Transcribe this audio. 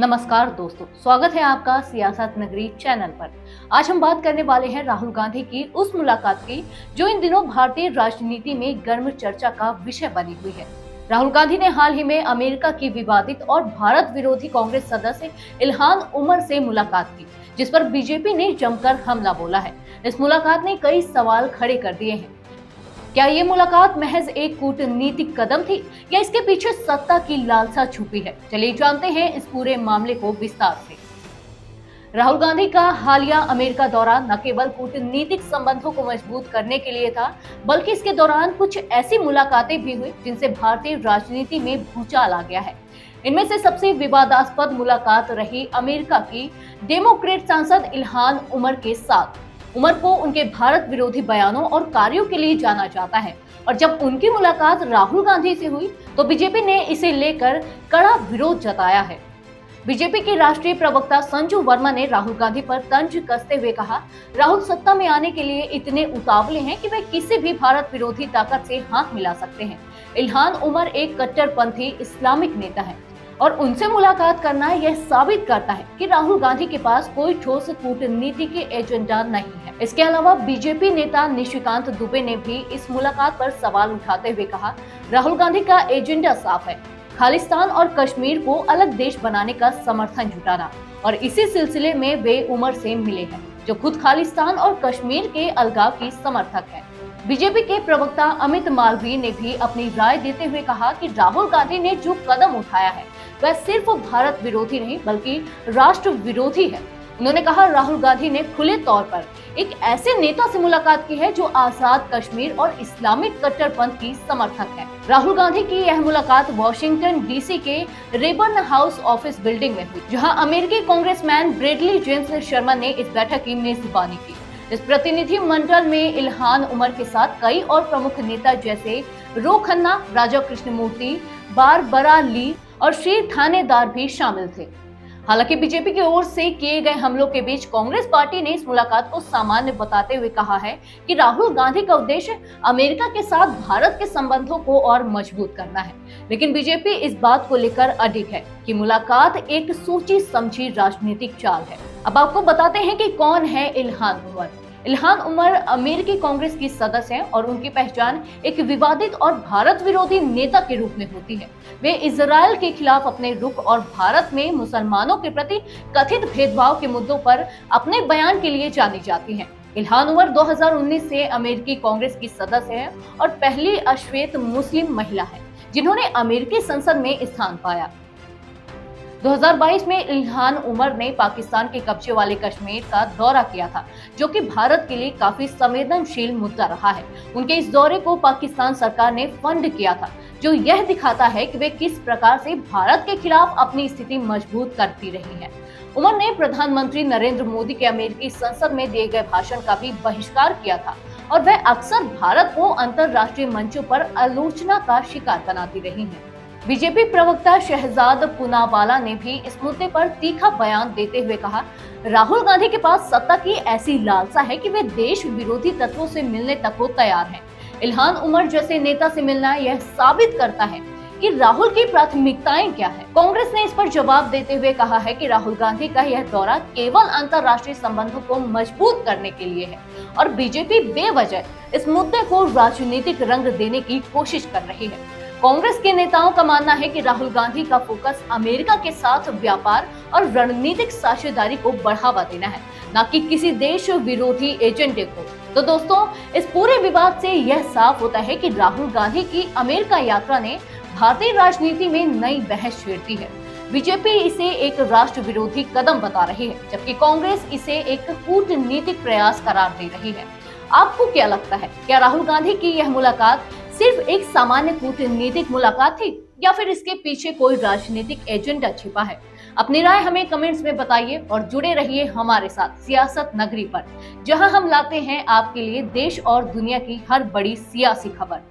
नमस्कार दोस्तों, स्वागत है आपका सियासत नगरी चैनल पर। आज हम बात करने वाले हैं राहुल गांधी की उस मुलाकात की जो इन दिनों भारतीय राजनीति में गर्म चर्चा का विषय बनी हुई है। राहुल गांधी ने हाल ही में अमेरिका की विवादित और भारत विरोधी कांग्रेस सदस्य इल्हान उमर से मुलाकात की, जिस पर बीजेपी ने जमकर हमला बोला है। इस मुलाकात ने कई सवाल खड़े कर दिए हैं। क्या ये मुलाकात महज एक कूटनीतिक कदम थी या इसके पीछे सत्ता की लालसा छुपी है? चलिए जानते हैं इस पूरे मामले को विस्तार से। राहुल गांधी का हालिया अमेरिका दौरा न केवल कूटनीतिक संबंधों को मजबूत करने के लिए था, बल्कि इसके दौरान कुछ ऐसी मुलाकातें भी हुई जिनसे भारतीय राजनीति में भूचाल आ गया है। इनमें से सबसे विवादास्पद मुलाकात रही अमेरिका की डेमोक्रेट सांसद इल्हान उमर के साथ। उमर को उनके भारत विरोधी बयानों और कार्यों के लिए जाना जाता है, और जब उनकी मुलाकात राहुल गांधी से हुई तो बीजेपी ने इसे लेकर कड़ा विरोध जताया है। बीजेपी के राष्ट्रीय प्रवक्ता संजू वर्मा ने राहुल गांधी पर तंज कसते हुए कहा, राहुल सत्ता में आने के लिए इतने उतावले हैं कि वे किसी भी भारत विरोधी ताकत से हाथ मिला सकते हैं। इल्हान उमर एक कट्टरपंथी इस्लामिक नेता है और उनसे मुलाकात करना यह साबित करता है कि राहुल गांधी के पास कोई ठोस कूटनीति के एजेंडा नहीं है। इसके अलावा बीजेपी नेता निशिकांत दुबे ने भी इस मुलाकात पर सवाल उठाते हुए कहा, राहुल गांधी का एजेंडा साफ है, खालिस्तान और कश्मीर को अलग देश बनाने का समर्थन जुटाना, और इसी सिलसिले में वे उमर से मिले हैं, जो खुद खालिस्तान और कश्मीर के अलगाव की समर्थक है। बीजेपी के प्रवक्ता अमित मालवीय ने भी अपनी राय देते हुए कहा कि राहुल गांधी ने जो कदम उठाया है वह सिर्फ भारत विरोधी नहीं बल्कि राष्ट्र विरोधी है। उन्होंने कहा, राहुल गांधी ने खुले तौर पर एक ऐसे नेता से मुलाकात की है जो आजाद कश्मीर और इस्लामिक कट्टरपंथ की समर्थक है। राहुल गांधी की यह मुलाकात वॉशिंगटन डीसी के रेबर्न हाउस ऑफिस बिल्डिंग में हुई, जहां अमेरिकी कांग्रेसमैन ब्रेडली जेम्स शर्मा ने इस बैठक की मेजबानी की। इस प्रतिनिधि मंडल में इल्हान उमर के साथ कई और प्रमुख नेता जैसे रो खन्ना, राजा कृष्णमूर्ति, बारबरा ली और श्री थानेदार भी शामिल थे। हालांकि बीजेपी की ओर से किए गए हमलों के बीच कांग्रेस पार्टी ने इस मुलाकात को सामान्य बताते हुए कहा है कि राहुल गांधी का उद्देश्य अमेरिका के साथ भारत के संबंधों को और मजबूत करना है। लेकिन बीजेपी इस बात को लेकर अडिग है कि मुलाकात एक सोची समझी राजनीतिक चाल है। अब आपको बताते हैं कि कौन है इल्हान उमर। इल्हान उमर अमेरिकी कांग्रेस की सदस्य हैं और उनकी पहचान एक विवादित और भारत विरोधी नेता के रूप में होती है। वे इजराइल के खिलाफ अपने रुख और भारत में मुसलमानों के प्रति कथित भेदभाव के मुद्दों पर अपने बयान के लिए जानी जाती हैं। इल्हान उमर 2019 से अमेरिकी कांग्रेस की सदस्य हैं और पहली अश्वेत मुस्लिम महिला है जिन्होंने अमेरिकी संसद में स्थान पाया। 2022 में इल्हान उमर ने पाकिस्तान के कब्जे वाले कश्मीर का दौरा किया था, जो कि भारत के लिए काफी संवेदनशील मुद्दा रहा है। उनके इस दौरे को पाकिस्तान सरकार ने फंड किया था, जो यह दिखाता है कि वे किस प्रकार से भारत के खिलाफ अपनी स्थिति मजबूत करती रही है। उमर ने प्रधानमंत्री नरेंद्र मोदी के अमेरिकी संसद में दिए गए भाषण का भी बहिष्कार किया था और वह अक्सर भारत को अंतर्राष्ट्रीय मंचों पर आलोचना का शिकार बनाती रही है। बीजेपी प्रवक्ता शहजाद पूनावाला ने भी इस मुद्दे पर तीखा बयान देते हुए कहा, राहुल गांधी के पास सत्ता की ऐसी लालसा है कि वे देश विरोधी तत्वों से मिलने तक को तैयार हैं। इल्हान उमर जैसे नेता से मिलना यह साबित करता है कि राहुल की प्राथमिकताएं क्या है। कांग्रेस ने इस पर जवाब देते हुए कहा है कि राहुल गांधी का यह दौरा केवल अंतर्राष्ट्रीय संबंधों को मजबूत करने के लिए है और बीजेपी बेवजह इस मुद्दे को राजनीतिक रंग देने की कोशिश कर रही है। कांग्रेस के नेताओं का मानना है कि राहुल गांधी का फोकस अमेरिका के साथ व्यापार और रणनीतिक साझेदारी को बढ़ावा देना है, न कि किसी देश विरोधी एजेंडे को। तो दोस्तों, इस पूरे विवाद से यह साफ होता है कि राहुल गांधी की अमेरिका यात्रा ने भारतीय राजनीति में नई बहस छेड़ दी है। बीजेपी इसे एक राष्ट्र विरोधी कदम बता रही है, जबकि कांग्रेस इसे एक कूटनीतिक प्रयास करार दे रही है। आपको क्या लगता है, क्या राहुल गांधी की यह मुलाकात सिर्फ एक सामान्य कूटनीतिक मुलाकात थी या फिर इसके पीछे कोई राजनीतिक एजेंडा छिपा है? अपनी राय हमें कमेंट्स में बताइए और जुड़े रहिए हमारे साथ सियासत नगरी पर, जहां हम लाते हैं आपके लिए देश और दुनिया की हर बड़ी सियासी खबर।